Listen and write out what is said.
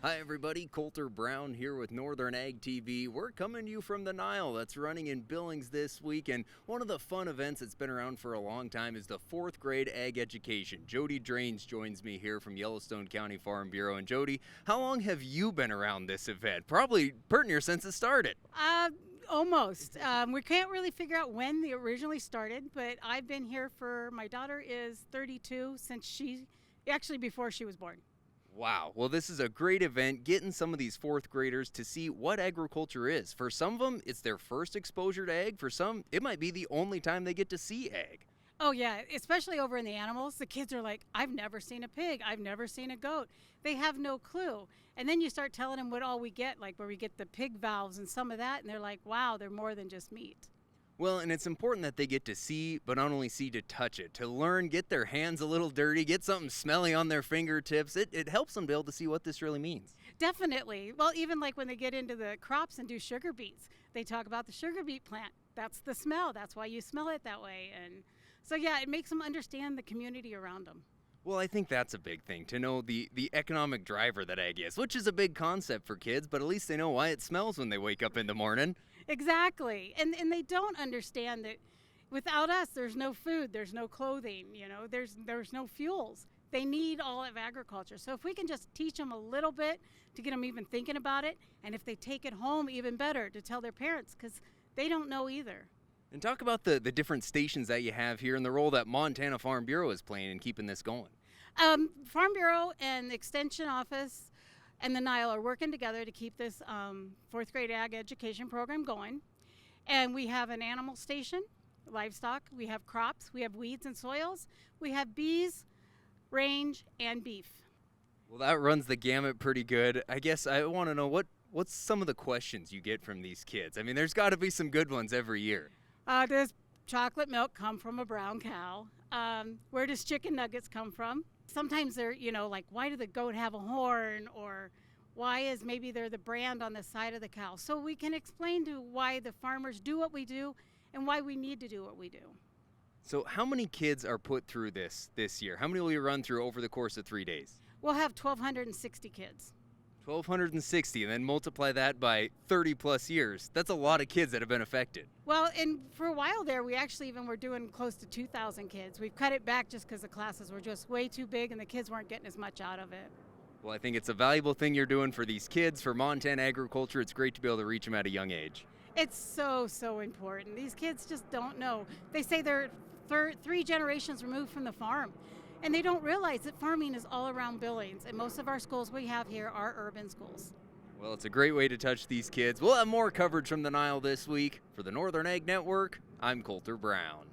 Hi everybody, Coulter Brown here with Northern Ag TV. We're coming to you from the NILE that's running in Billings this week, and one of the fun events that's been around for a long time is the 4th grade ag education. Jodie Drange joins me here from Yellowstone County Farm Bureau. And Jodie, how long have you been around this event? Probably pretty near since it started. Almost. We can't really figure out when they originally started, but I've been here my daughter is 32 since before she was born. Wow. Well, this is a great event, getting some of these 4th graders to see what agriculture is. For some of them, it's their first exposure to ag. For some, it might be the only time they get to see ag. Oh, yeah, especially over in the animals. The kids are like, I've never seen a pig. I've never seen a goat. They have no clue. And then you start telling them what all we get, like where we get the pig valves and some of that, and they're like, wow, they're more than just meat. Well, and it's important that they get to see, but not only see, to touch it, to learn, get their hands a little dirty, get something smelly on their fingertips. It helps them be able to see what this really means. Definitely. Well, even like when they get into the crops and do sugar beets, they talk about the sugar beet plant. That's the smell. That's why you smell it that way. And so, yeah, it makes them understand the community around them. Well, I think that's a big thing, to know the economic driver that ag is, which is a big concept for kids, but at least they know why it smells when they wake up in the morning. Exactly. And they don't understand that without us, there's no food, there's no clothing, there's no fuels. They need all of agriculture. So if we can just teach them a little bit to get them even thinking about it, and if they take it home, even better, to tell their parents, because they don't know either. And talk about the different stations that you have here and the role that Montana Farm Bureau is playing in keeping this going. Farm Bureau and the Extension Office and the NILE are working together to keep this 4th grade ag education program going. And we have an animal station, livestock, we have crops, we have weeds and soils, we have bees, range, and beef. Well, that runs the gamut pretty good. I guess I want to know what's some of the questions you get from these kids? I mean, there's got to be some good ones every year. Does chocolate milk come from a brown cow? Where does chicken nuggets come from? Sometimes they're, like, why did the goat have a horn? Or why is maybe they're the brand on the side of the cow? So we can explain to why the farmers do what we do and why we need to do what we do. So how many kids are put through this year? How many will you run through over the course of 3 days? We'll have 1,260 kids. 1,260, and then multiply that by 30 plus years. That's a lot of kids that have been affected. Well, and for a while there, we actually even were doing close to 2,000 kids. We've cut it back just because the classes were just way too big and the kids weren't getting as much out of it. Well, I think it's a valuable thing you're doing for these kids, for Montana agriculture. It's great to be able to reach them at a young age. It's so important. These kids just don't know. They say they're 3 generations removed from the farm. And they don't realize that farming is all around Billings, and most of our schools we have here are urban schools. Well, it's a great way to touch these kids. We'll have more coverage from the NILE this week. For the Northern Ag Network, I'm Coulter Brown.